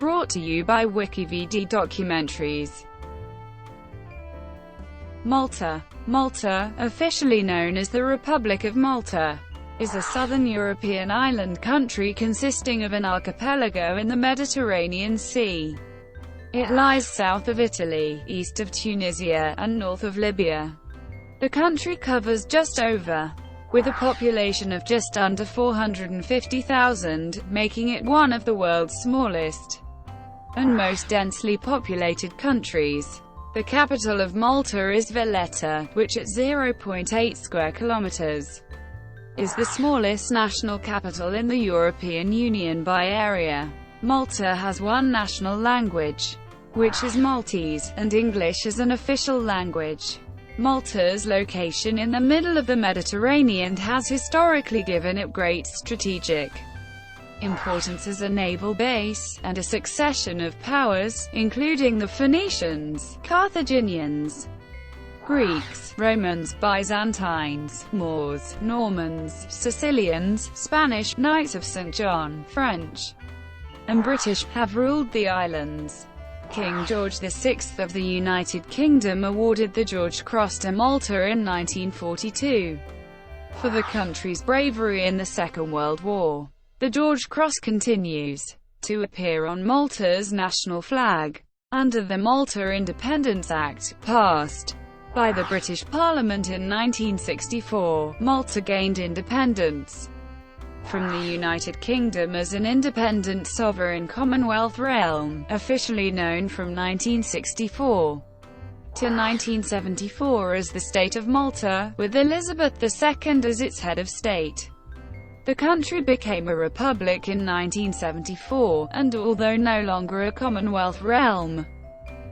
Brought to you by WikiVidi documentaries. Malta. Malta, officially known as the Republic of Malta, is a southern European island country consisting of an archipelago in the Mediterranean Sea. It lies south of Italy, east of Tunisia, and north of Libya. The country covers just over, with a population of just under 450,000, making it one of the world's smallest and most densely populated countries. The capital of Malta is Valletta, which at 0.8 square kilometers is the smallest national capital in the European Union by area. Malta has one national language, which is Maltese, and English as an official language. Malta's location in the middle of the Mediterranean has historically given it great strategic importance as a naval base, and a succession of powers, including the Phoenicians, Carthaginians, Greeks, Romans, Byzantines, Moors, Normans, Sicilians, Spanish, Knights of St. John, French, and British, have ruled the islands. King George VI of the United Kingdom awarded the George Cross to Malta in 1942 for the country's bravery in the Second World War. The George Cross continues to appear on Malta's national flag. Under the Malta Independence Act, passed by the British Parliament in 1964, Malta gained independence from the United Kingdom as an independent sovereign Commonwealth realm, officially known from 1964 to 1974 as the State of Malta, with Elizabeth II as its head of state. The country became a republic in 1974, and although no longer a Commonwealth realm,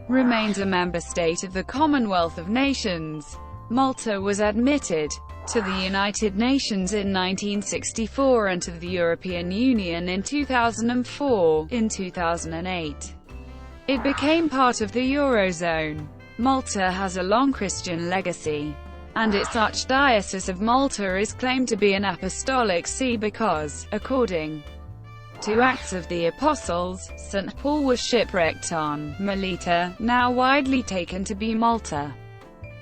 remains a member state of the Commonwealth of Nations. Malta was admitted to the United Nations in 1964 and to the European Union in 2004. In 2008, it became part of the Eurozone. Malta has a long Christian legacy, and its Archdiocese of Malta is claimed to be an apostolic see because, according to Acts of the Apostles, St. Paul was shipwrecked on Melita, now widely taken to be Malta.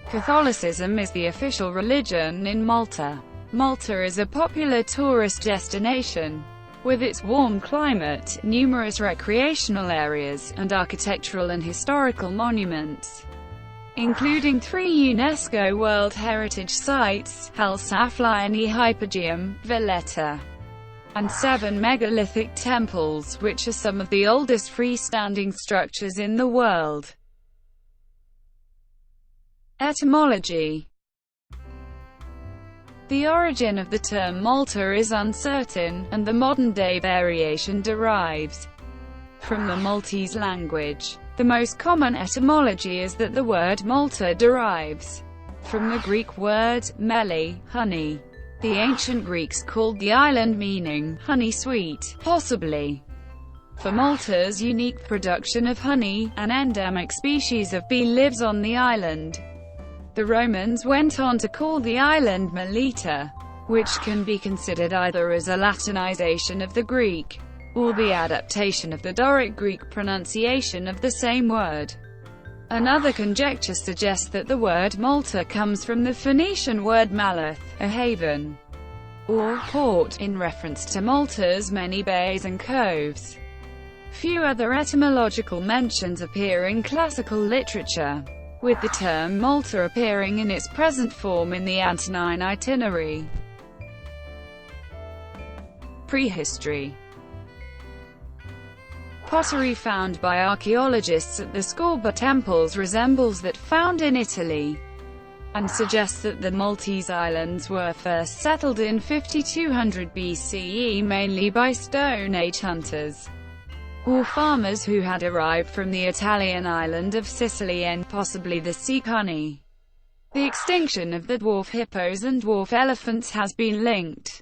Catholicism is the official religion in Malta. Malta is a popular tourist destination, with its warm climate, numerous recreational areas, and architectural and historical monuments, including 3 UNESCO World Heritage Sites, Hal Saflieni Hypogeum, Valletta, and 7 megalithic temples, which are some of the oldest freestanding structures in the world. Etymology. The origin of the term Malta is uncertain, and the modern-day variation derives from the Maltese language. The most common etymology is that the word Malta derives from the Greek word meli, honey. The ancient Greeks called the island meaning honey sweet, possibly for Malta's unique production of honey. An endemic species of bee lives on the island. The Romans went on to call the island Melita, which can be considered either as a Latinization of the Greek, or the adaptation of the Doric Greek pronunciation of the same word. Another conjecture suggests that the word Malta comes from the Phoenician word malath, a haven, or port, in reference to Malta's many bays and coves. Few other etymological mentions appear in classical literature, with the term Malta appearing in its present form in the Antonine Itinerary. Prehistory. Pottery found by archaeologists at the Scorba temples resembles that found in Italy, and suggests that the Maltese islands were first settled in 5200 BCE mainly by Stone Age hunters or farmers who had arrived from the Italian island of Sicily and possibly the Sicilians. The extinction of the dwarf hippos and dwarf elephants has been linked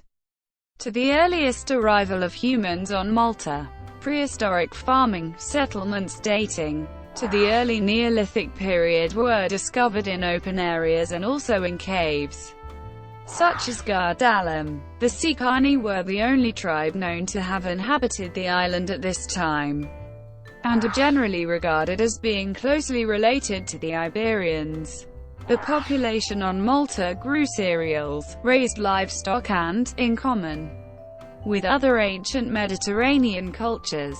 to the earliest arrival of humans on Malta. Prehistoric farming settlements dating to the early Neolithic period were discovered in open areas and also in caves, such as Gardalam. The Sicilians were the only tribe known to have inhabited the island at this time. and are generally regarded as being closely related to the Iberians. The population on Malta grew cereals, raised livestock and, in common with other ancient Mediterranean cultures,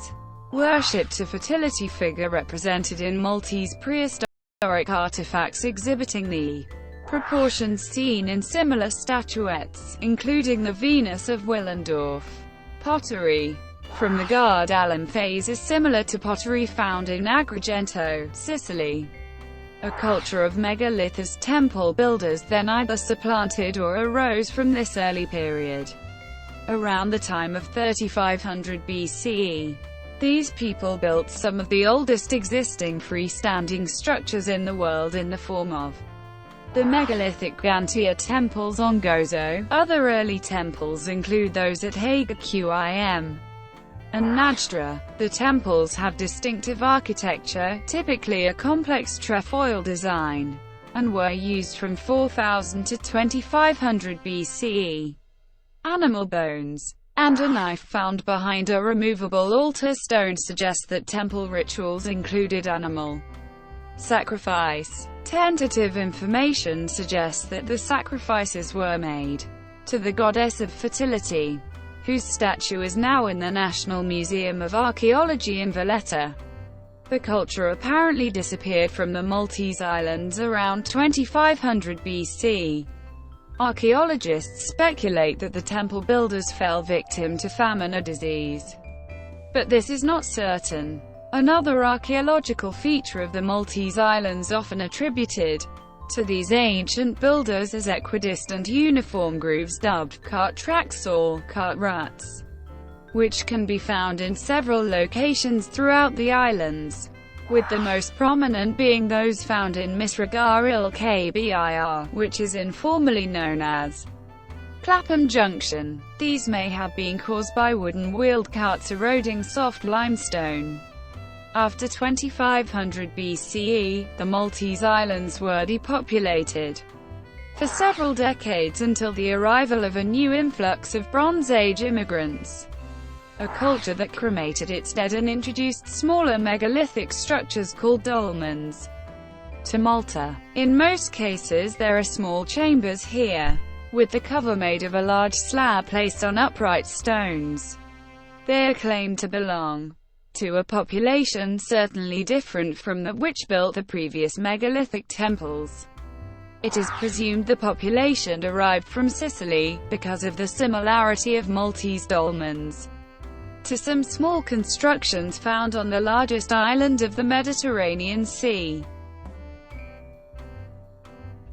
worshipped a fertility figure represented in Maltese prehistoric artifacts exhibiting the proportions seen in similar statuettes, including the Venus of Willendorf. Pottery from the Guard Alam phase is similar to pottery found in Agrigento, Sicily. A culture of megaliths temple builders then either supplanted or arose from this early period, around the time of 3500 BCE. These people built some of the oldest existing freestanding structures in the world in the form of the megalithic Gantia temples on Gozo. Other early temples include those at Haga Qim and Najdra. The temples have distinctive architecture, typically a complex trefoil design, and were used from 4000 to 2500 BCE. Animal bones and a knife found behind a removable altar stone suggest that temple rituals included animal sacrifice. Tentative information suggests that the sacrifices were made to the goddess of fertility, whose statue is now in the National Museum of Archaeology in Valletta. The culture apparently disappeared from the Maltese islands around 2500 BC. Archaeologists speculate that the temple builders fell victim to famine or disease, but this is not certain. Another archaeological feature of the Maltese islands often attributed to these ancient builders is equidistant uniform grooves dubbed cart tracks or cart ruts, which can be found in several locations throughout the islands, with the most prominent being those found in Misragar il Kbir, which is informally known as Clapham Junction. These may have been caused by wooden wheeled carts eroding soft limestone. After 2500 BCE, the Maltese islands were depopulated for several decades until the arrival of a new influx of Bronze Age immigrants, a culture that cremated its dead and introduced smaller megalithic structures called dolmens to Malta. In most cases there are small chambers here, with the cover made of a large slab placed on upright stones. They are claimed to belong to a population certainly different from that which built the previous megalithic temples. It is presumed the population derived from Sicily, because of the similarity of Maltese dolmens to some small constructions found on the largest island of the Mediterranean Sea.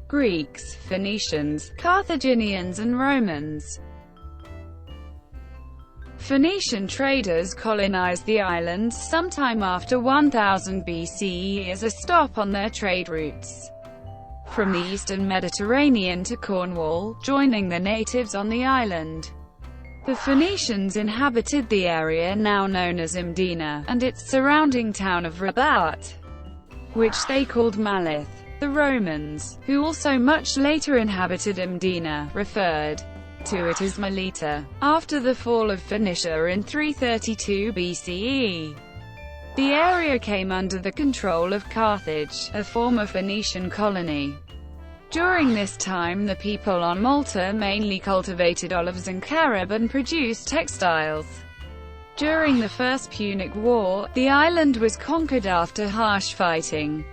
Greeks, Phoenicians, Carthaginians and Romans. Phoenician traders colonized the islands sometime after 1000 BCE as a stop on their trade routes from the eastern Mediterranean to Cornwall, joining the natives on the island. The Phoenicians inhabited the area now known as Mdina, and its surrounding town of Rabat, which they called Malith. The Romans, who also much later inhabited Mdina, referred to it as Melita, after the fall of Phoenicia in 332 BCE. The area came under the control of Carthage, a former Phoenician colony. During this time the people on Malta mainly cultivated olives and carob and produced textiles. During the First Punic War, the island was conquered after harsh fighting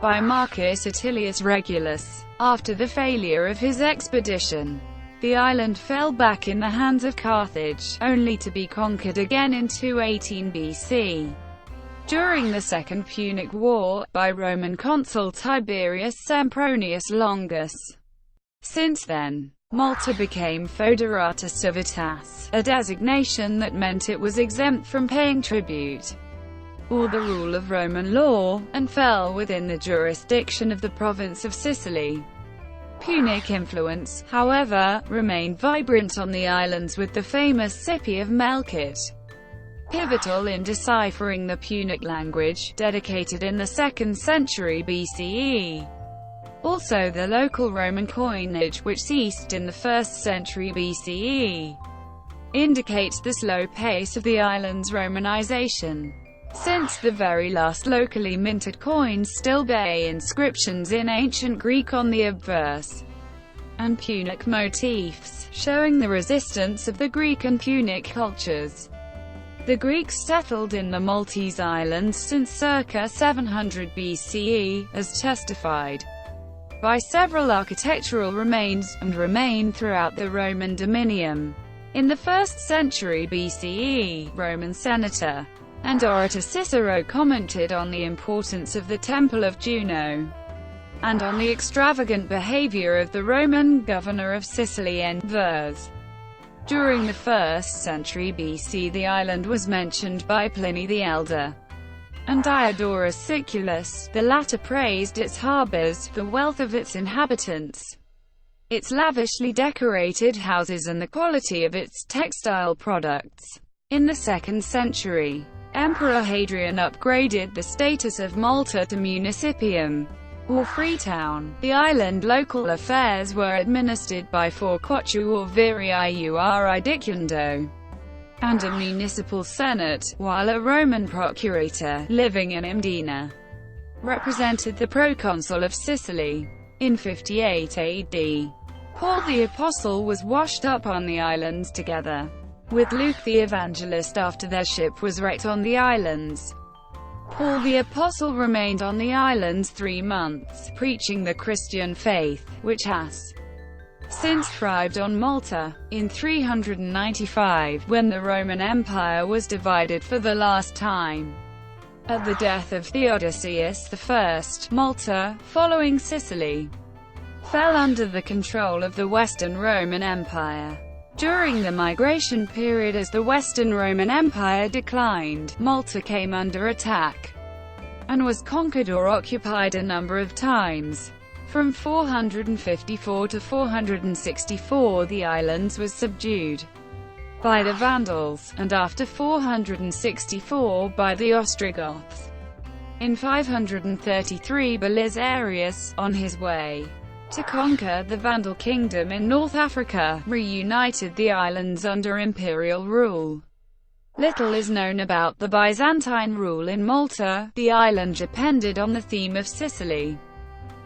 by Marcus Atilius Regulus. After the failure of his expedition, the island fell back in the hands of Carthage, only to be conquered again in 218 BC. During the Second Punic War, by Roman consul Tiberius Sempronius Longus. Since then, Malta became Foederata Civitas, a designation that meant it was exempt from paying tribute or the rule of Roman law, and fell within the jurisdiction of the province of Sicily. Punic influence, however, remained vibrant on the islands, with the famous Cippi of Melkite pivotal in deciphering the Punic language, dedicated in the 2nd century BCE. Also the local Roman coinage, which ceased in the 1st century BCE, indicates the slow pace of the island's Romanization. since the very last locally minted coins still bear inscriptions in ancient Greek on the obverse, and Punic motifs, showing the resistance of the Greek and Punic cultures. The Greeks settled in the Maltese islands since circa 700 BCE, as testified by several architectural remains, and remain throughout the Roman dominium. In the 1st century BCE, Roman senator and orator Cicero commented on the importance of the Temple of Juno, and on the extravagant behavior of the Roman governor of Sicily and Vers. During the 1st century BC, the island was mentioned by Pliny the Elder and Diodorus Siculus. The latter praised its harbors, the wealth of its inhabitants, its lavishly decorated houses, and the quality of its textile products. In the 2nd century, Emperor Hadrian upgraded the status of Malta to municipium, or free town. The island local affairs were administered by 4 quatu or viriuri dicundo, and a municipal senate, while a Roman procurator, living in Mdina, represented the proconsul of Sicily. In 58 AD, Paul the Apostle was washed up on the islands together with Luke the Evangelist after their ship was wrecked on the islands. Paul the Apostle remained on the islands 3 months, preaching the Christian faith, which has since thrived on Malta. In 395, when the Roman Empire was divided for the last time, at the death of Theodosius I, Malta, following Sicily, fell under the control of the Western Roman Empire. During the migration period, as the Western Roman Empire declined, Malta came under attack and was conquered or occupied a number of times. From 454 to 464 the islands was subdued by the Vandals, and after 464 by the Ostrogoths. In 533 Belisarius, on his way to conquer the Vandal kingdom in North Africa, reunited the islands under imperial rule. Little is known about the Byzantine rule in Malta. The island depended on the theme of Sicily,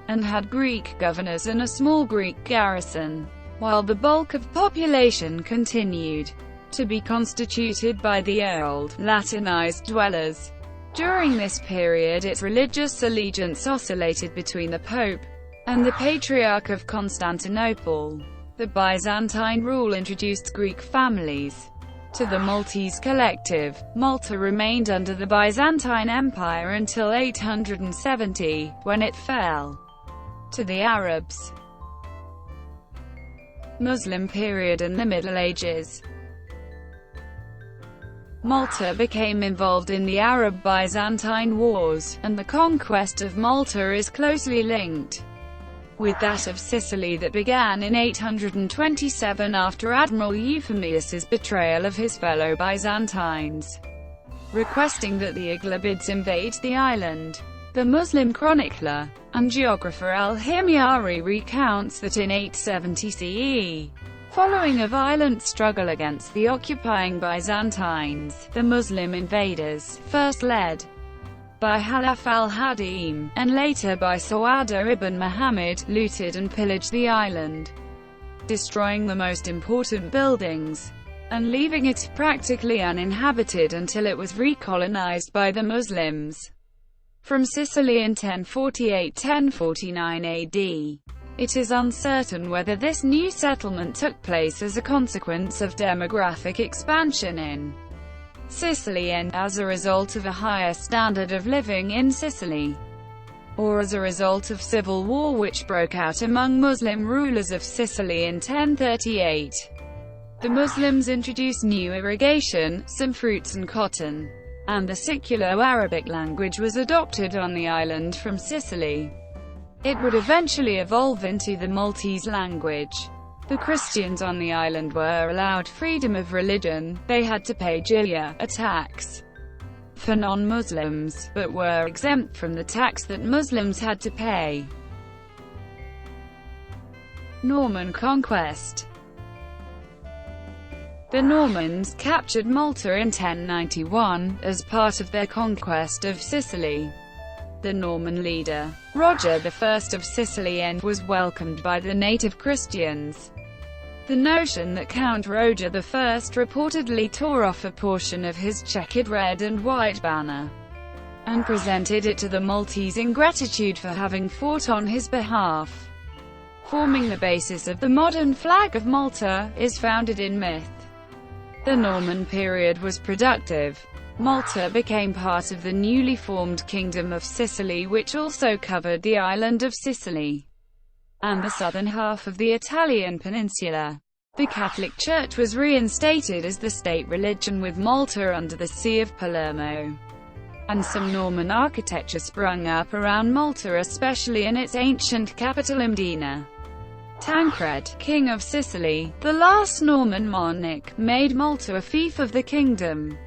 and had Greek governors and a small Greek garrison, while the bulk of population continued to be constituted by the old, Latinized dwellers. During this period, its religious allegiance oscillated between the Pope and the Patriarch of Constantinople. The Byzantine rule introduced Greek families to the Maltese collective. Malta remained under the Byzantine Empire until 870, when it fell to the Arabs. Muslim period and the Middle Ages. Malta became involved in the Arab-Byzantine wars, and the conquest of Malta is closely linked with that of Sicily that began in 827 after Admiral Euphemius's betrayal of his fellow Byzantines, requesting that the Aghlabids invade the island. The Muslim chronicler and geographer al-Himyari recounts that in 870 CE, following a violent struggle against the occupying Byzantines, the Muslim invaders, first led by Halaf al-Hadim, and later by Sawada ibn Muhammad, looted and pillaged the island, destroying the most important buildings, and leaving it practically uninhabited until it was recolonized by the Muslims from Sicily in 1048–1049 AD. It is uncertain whether this new settlement took place as a consequence of demographic expansion in Sicily and as a result of a higher standard of living in Sicily, or as a result of civil war which broke out among Muslim rulers of Sicily in 1038. The Muslims introduced new irrigation, some fruits and cotton, and the Siculo-Arabic language was adopted on the island from Sicily. It would eventually evolve into the Maltese language. The Christians on the island were allowed freedom of religion. They had to pay jizya, a tax, for non-Muslims, but were exempt from the tax that Muslims had to pay. Norman conquest. The Normans captured Malta in 1091, as part of their conquest of Sicily. The Norman leader, Roger I of Sicily, was welcomed by the native Christians. The notion that Count Roger I reportedly tore off a portion of his checkered red and white banner and presented it to the Maltese in gratitude for having fought on his behalf, forming the basis of the modern flag of Malta, is founded in myth. The Norman period was productive. Malta became part of the newly formed Kingdom of Sicily, which also covered the island of Sicily and the southern half of the Italian peninsula. The Catholic Church was reinstated as the state religion with Malta under the See of Palermo, and some Norman architecture sprung up around Malta, especially in its ancient capital Mdina. Tancred, King of Sicily, the last Norman monarch, made Malta a fief of the kingdom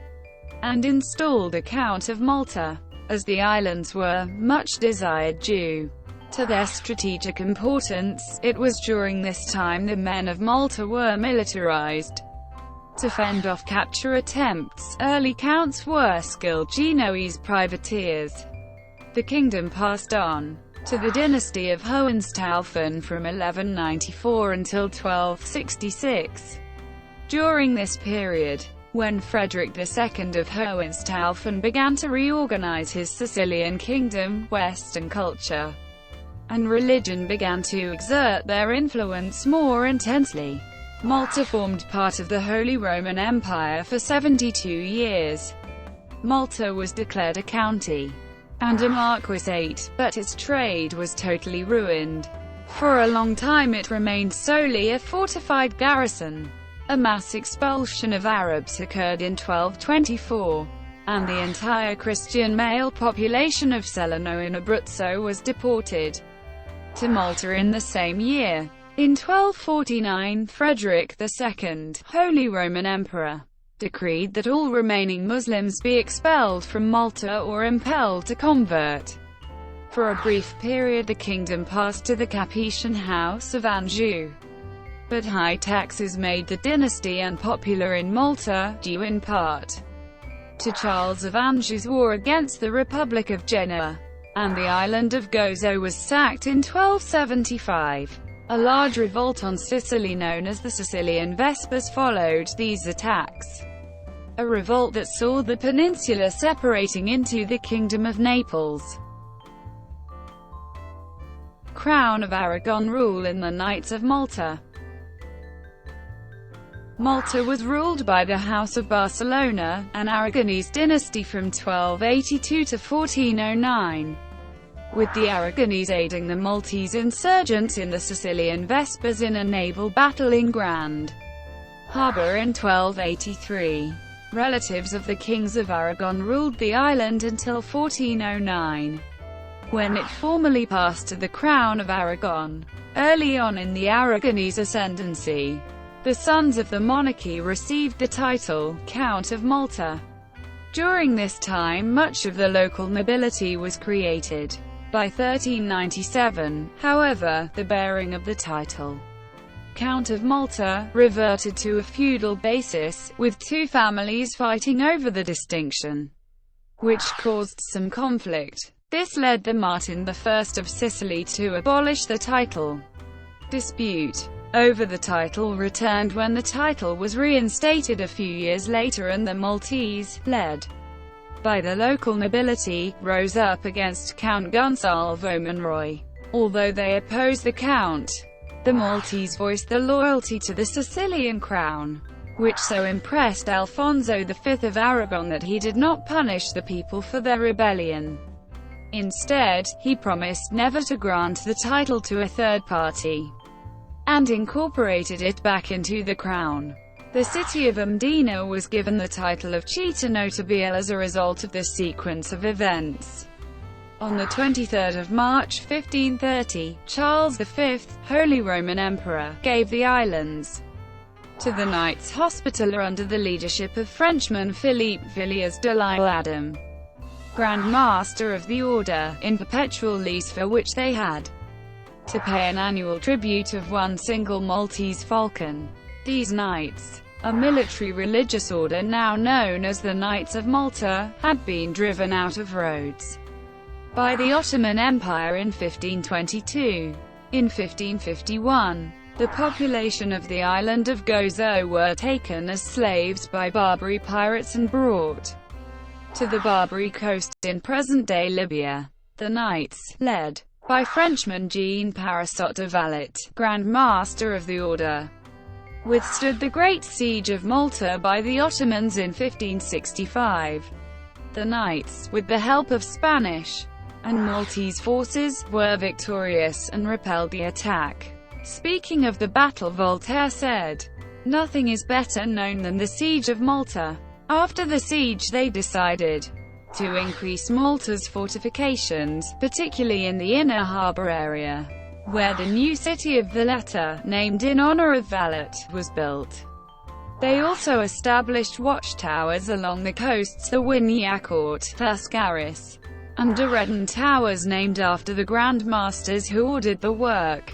and installed a Count of Malta. As the islands were much desired due to their strategic importance, it was during this time the men of Malta were militarized. To fend off capture attempts, early counts were skilled Genoese privateers. The kingdom passed on to the dynasty of Hohenstaufen from 1194 until 1266. During this period, when Frederick II of Hohenstaufen began to reorganize his Sicilian kingdom, Western culture and religion began to exert their influence more intensely. Malta formed part of the Holy Roman Empire for 72 years. Malta was declared a county and a marquisate, but its trade was totally ruined. For a long time it remained solely a fortified garrison. A mass expulsion of Arabs occurred in 1224, and the entire Christian male population of Celano in Abruzzo was deported to Malta in the same year. In 1249, Frederick II, Holy Roman Emperor, decreed that all remaining Muslims be expelled from Malta or impelled to convert. For a brief period the kingdom passed to the Capetian House of Anjou, but high taxes made the dynasty unpopular in Malta, due in part to Charles of Anjou's war against the Republic of Genoa, and the island of Gozo was sacked in 1275. A large revolt on Sicily known as the Sicilian Vespers followed these attacks, a revolt that saw the peninsula separating into the Kingdom of Naples. Crown of Aragon rule in the Knights of Malta. Malta was ruled by the House of Barcelona, an Aragonese dynasty from 1282 to 1409. With the Aragonese aiding the Maltese insurgents in the Sicilian Vespers in a naval battle in Grand Harbour in 1283. Relatives of the kings of Aragon ruled the island until 1409, when it formally passed to the Crown of Aragon. Early on in the Aragonese ascendancy, the sons of the monarchy received the title Count of Malta. During this time much of the local nobility was created. By 1397, however, the bearing of the title Count of Malta reverted to a feudal basis, with two families fighting over the distinction, which caused some conflict. This led the Martin I of Sicily to abolish the title. Dispute over the title returned when the title was reinstated a few years later, and the Maltese, led by the local nobility, rose up against Count Gonsalvo Monroy. Although they opposed the Count, the Maltese voiced their loyalty to the Sicilian crown, which so impressed Alfonso V of Aragon that he did not punish the people for their rebellion. Instead, he promised never to grant the title to a third party, and incorporated it back into the crown. The city of Mdina was given the title of Città Notabile as a result of this sequence of events. On the 23rd of March 1530, Charles V, Holy Roman Emperor, gave the islands to the Knights Hospitaller under the leadership of Frenchman Philippe Villiers de l'Isle Adam, Grand Master of the Order, in perpetual lease, for which they had to pay an annual tribute of one single Maltese falcon. These knights A military religious order now known as the Knights of Malta, had been driven out of Rhodes by the Ottoman Empire in 1522. In 1551, the population of the island of Gozo were taken as slaves by Barbary pirates and brought to the Barbary coast in present-day Libya. The Knights, led by Frenchman Jean Parasot de Valletta, Grand Master of the Order, withstood the Great Siege of Malta by the Ottomans in 1565. The Knights, with the help of Spanish and Maltese forces, were victorious and repelled the attack. Speaking of the battle, Voltaire said, "Nothing is better known than the siege of Malta." After the siege they decided to increase Malta's fortifications, particularly in the inner harbour area, where the new city of Valletta, named in honor of Valletta, was built. They also established watchtowers along the coasts, the Winiacourt, Fuscaris, and Doredan towers named after the Grand Masters who ordered the work.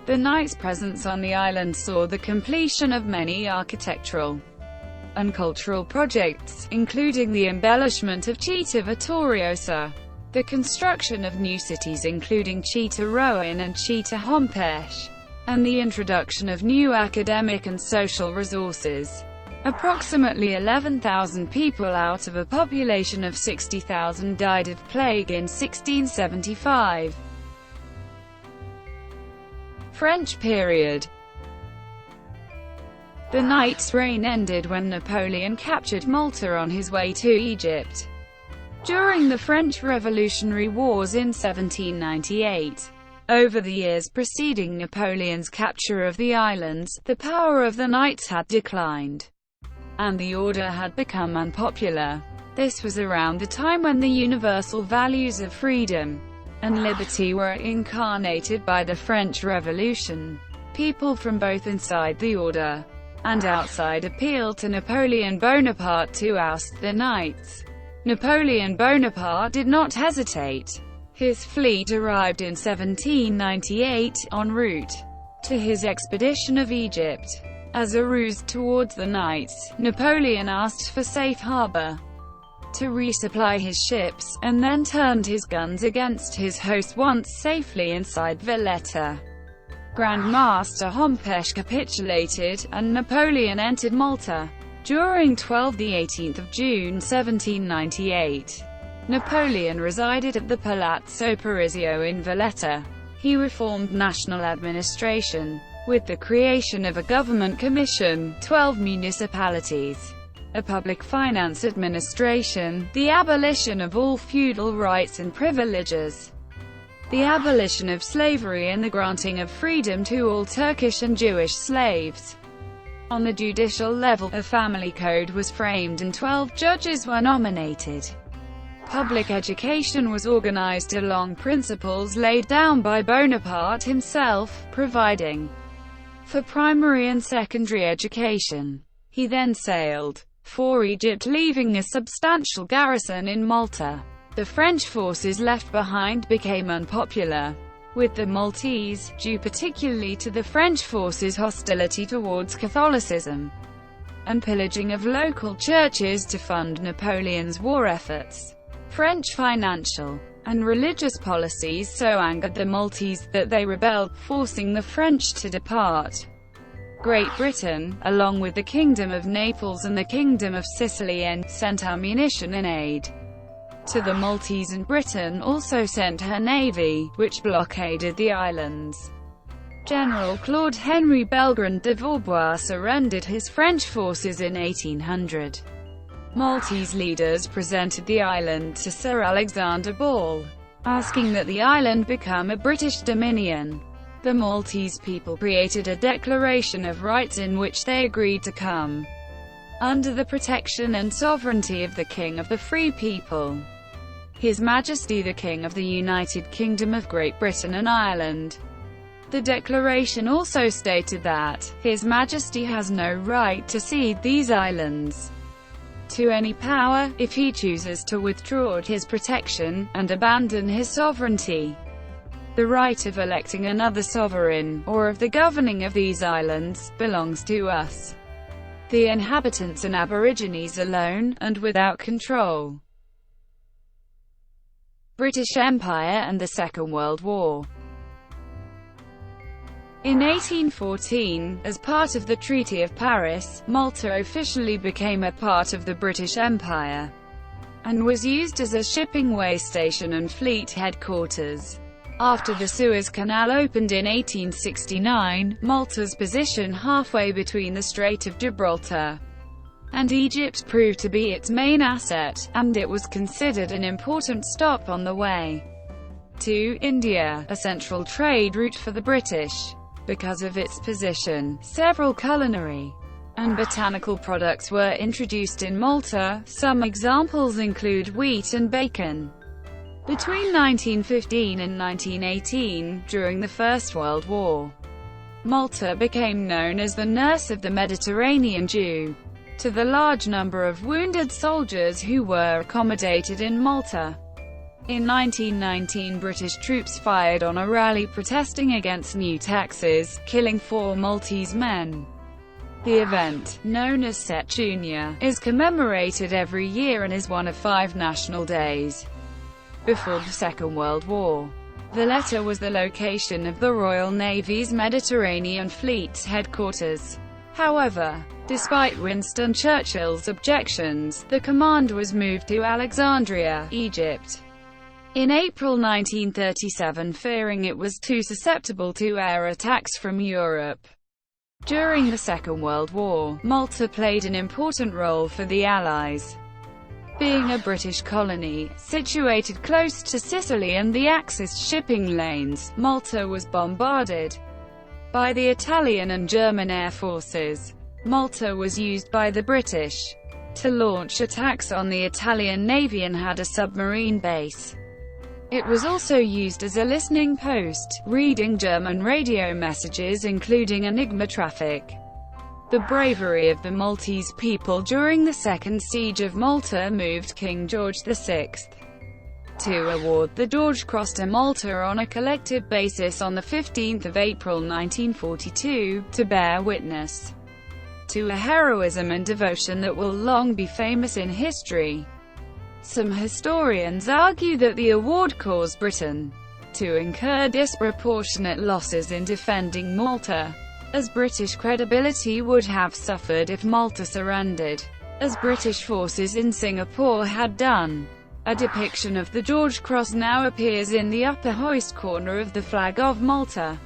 The Knights' presence on the island saw the completion of many architectural and cultural projects, including the embellishment of Città Vittoriosa, the construction of new cities including Città Rowan and Città Hompesh, and the introduction of new academic and social resources. Approximately 11,000 people out of a population of 60,000 died of plague in 1675. French period. The Knights' reign ended when Napoleon captured Malta on his way to Egypt. During the French Revolutionary Wars in 1798, over the years preceding Napoleon's capture of the islands, the power of the Knights had declined, and the order had become unpopular. This was around the time when the universal values of freedom and liberty were incarnated by the French Revolution. People from both inside the order and outside appealed to Napoleon Bonaparte to oust the Knights. Napoleon Bonaparte did not hesitate. His fleet arrived in 1798, en route to his expedition of Egypt. As a ruse towards the Knights, Napoleon asked for safe harbor to resupply his ships, and then turned his guns against his host once safely inside Valletta. Grand Master Hompesh capitulated, and Napoleon entered Malta. During 18th of June 1798, Napoleon resided at the Palazzo Parisio in Valletta. He reformed national administration, with the creation of a government commission, 12 municipalities, a public finance administration, the abolition of all feudal rights and privileges, the abolition of slavery and the granting of freedom to all Turkish and Jewish slaves. On the judicial level, a family code was framed and 12 judges were nominated. Public education was organized along principles laid down by Bonaparte himself, providing for primary and secondary education. He then sailed for Egypt, leaving a substantial garrison in Malta. The French forces left behind became unpopular with the Maltese, due particularly to the French forces' hostility towards Catholicism and pillaging of local churches to fund Napoleon's war efforts. French financial and religious policies so angered the Maltese that they rebelled, forcing the French to depart. Great Britain, along with the Kingdom of Naples and the Kingdom of Sicily, sent ammunition and aid to the Maltese, and Britain also sent her navy, which blockaded the islands. General Claude Henry Belgrand de Vaubois surrendered his French forces in 1800. Maltese leaders presented the island to Sir Alexander Ball, asking that the island become a British dominion. The Maltese people created a Declaration of Rights in which they agreed to come under the protection and sovereignty of the King of the Free People, His Majesty the King of the United Kingdom of Great Britain and Ireland. The declaration also stated that His Majesty has no right to cede these islands to any power, if he chooses to withdraw his protection, and abandon his sovereignty. The right of electing another sovereign, or of the governing of these islands, belongs to us. the inhabitants and aborigines alone, and without control. British Empire and the Second World War. In 1814, as part of the Treaty of Paris, Malta officially became a part of the British Empire, and was used as a shipping way station and fleet headquarters. After the Suez Canal opened in 1869, Malta's position halfway between the Strait of Gibraltar and Egypt proved to be its main asset, and it was considered an important stop on the way to India, a central trade route for the British. Because of its position, several culinary and botanical products were introduced in Malta. Some examples include wheat and bacon. Between 1915 and 1918, during the First World War, Malta became known as the nurse of the Mediterranean due to the large number of wounded soldiers who were accommodated in Malta. In 1919, British troops fired on a rally protesting against new taxes, killing 4 Maltese men. The event, known as Set Junior, is commemorated every year and is one of 5 national days. Before the Second World War, Valletta was the location of the Royal Navy's Mediterranean Fleet's headquarters. However, despite Winston Churchill's objections, the command was moved to Alexandria, Egypt, in April 1937, fearing it was too susceptible to air attacks from Europe. During the Second World War, Malta played an important role for the Allies. Being a British colony, situated close to Sicily and the Axis shipping lanes, Malta was bombarded by the Italian and German air forces. Malta was used by the British to launch attacks on the Italian Navy and had a submarine base. It was also used as a listening post, reading German radio messages including Enigma traffic. The bravery of the Maltese people during the Second Siege of Malta moved King George VI to award the George Cross to Malta on a collective basis on 15 April 1942, to bear witness to a heroism and devotion that will long be famous in history. Some historians argue that the award caused Britain to incur disproportionate losses in defending Malta, as British credibility would have suffered if Malta surrendered, as British forces in Singapore had done. A depiction of the George Cross now appears in the upper hoist corner of the flag of Malta.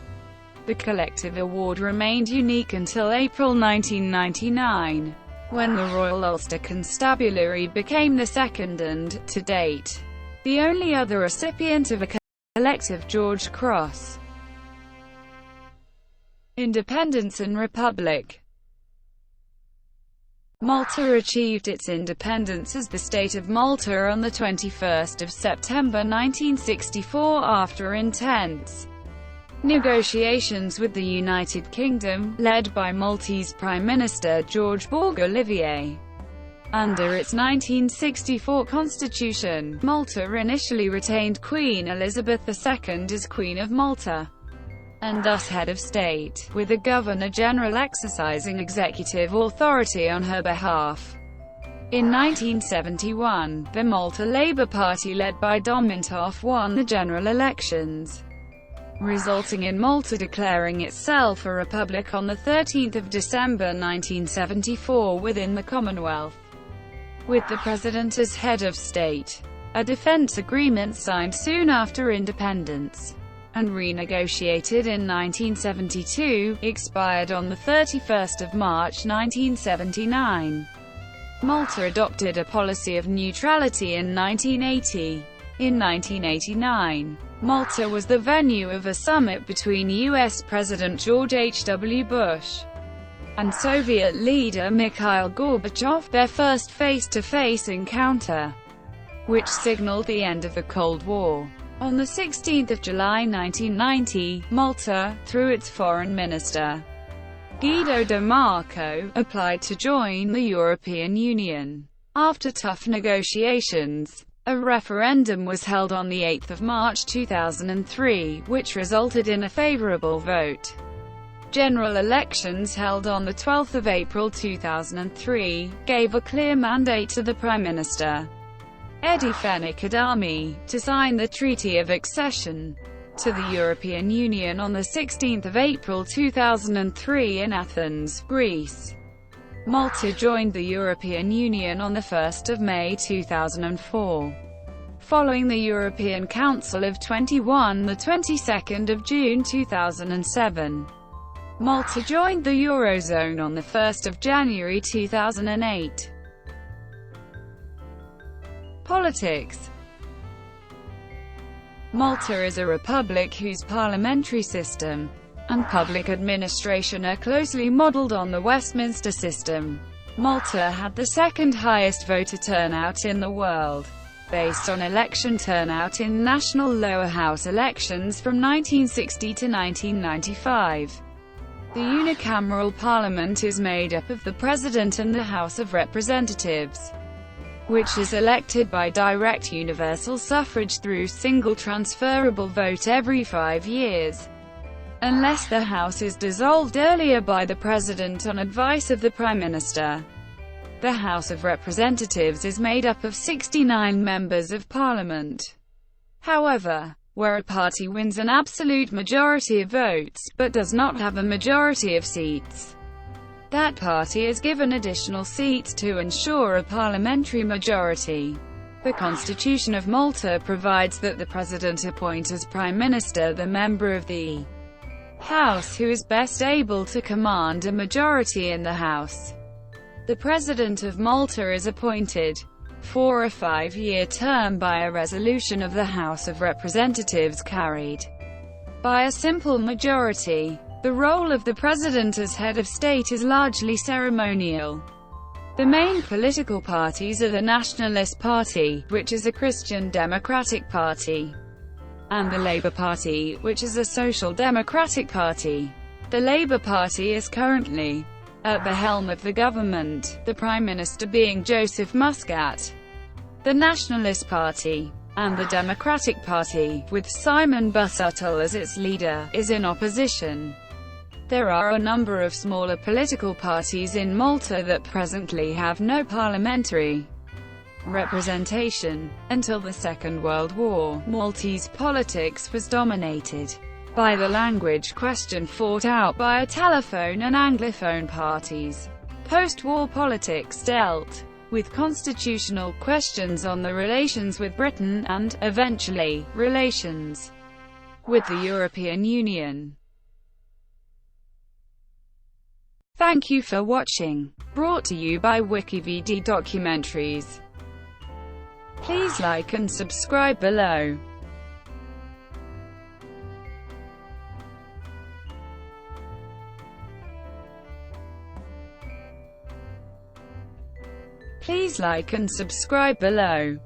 The collective award remained unique until April 1999. When the Royal Ulster Constabulary became the second and, to date, the only other recipient of a collective George Cross. Independence and Republic. Malta achieved its independence as the State of Malta on 21 September 1964 after intense negotiations with the United Kingdom, led by Maltese Prime Minister George Borg-Olivier. Under its 1964 constitution, Malta initially retained Queen Elizabeth II as Queen of Malta, and thus head of state, with a Governor-General exercising executive authority on her behalf. In 1971, the Malta Labour Party led by Domintoff won the general elections, resulting in Malta declaring itself a republic on 13 December 1974 within the Commonwealth, with the President as head of state. A defence agreement signed soon after independence, and renegotiated in 1972, expired on 31 March 1979. Malta adopted a policy of neutrality in 1980. In 1989, Malta was the venue of a summit between U.S. President George H.W. Bush and Soviet leader Mikhail Gorbachev, their first face-to-face encounter, which signaled the end of the Cold War. On 16 July 1990, Malta, through its foreign minister, Guido De Marco, applied to join the European Union. After tough negotiations, a referendum was held on 8 March 2003, which resulted in a favourable vote. General elections held on 12 April 2003, gave a clear mandate to the Prime Minister, Edi Feni-Kadami, to sign the Treaty of Accession to the European Union on 16 April 2003 in Athens, Greece. Malta joined the European Union on 1 May 2004. Following the European Council of 21 the 22nd of June 2007. Malta joined the Eurozone on 1 January 2008. Politics. Malta is a republic whose parliamentary system and public administration are closely modelled on the Westminster system. Malta had the second highest voter turnout in the world, based on election turnout in national lower house elections from 1960 to 1995. The unicameral parliament is made up of the President and the House of Representatives, which is elected by direct universal suffrage through single transferable vote every 5 years, unless the House is dissolved earlier by the President on advice of the Prime Minister. The House of Representatives is made up of 69 members of Parliament. However, where a party wins an absolute majority of votes, but does not have a majority of seats, that party is given additional seats to ensure a parliamentary majority. The Constitution of Malta provides that the President appoints as Prime Minister the member of the House who is best able to command a majority in the House. The President of Malta is appointed for a 5-year term by a resolution of the House of Representatives carried by a simple majority. The role of the President as head of state is largely ceremonial. The main political parties are the Nationalist Party, which is a Christian democratic party, and the Labour Party, which is a social democratic party. The Labour Party is currently at the helm of the government, the Prime Minister being Joseph Muscat. The Nationalist Party and the Democratic Party, with Simon Busuttil as its leader, is in opposition. There are a number of smaller political parties in Malta that presently have no parliamentary representation. Until the Second World War, Maltese politics was dominated by the language question fought out by a telephone and anglophone parties. Post-war politics dealt with constitutional questions on the relations with Britain and, eventually, relations with the European Union. Thank you for watching. Brought to you by WikiVidi Documentaries. Please like and subscribe below. Please like and subscribe below.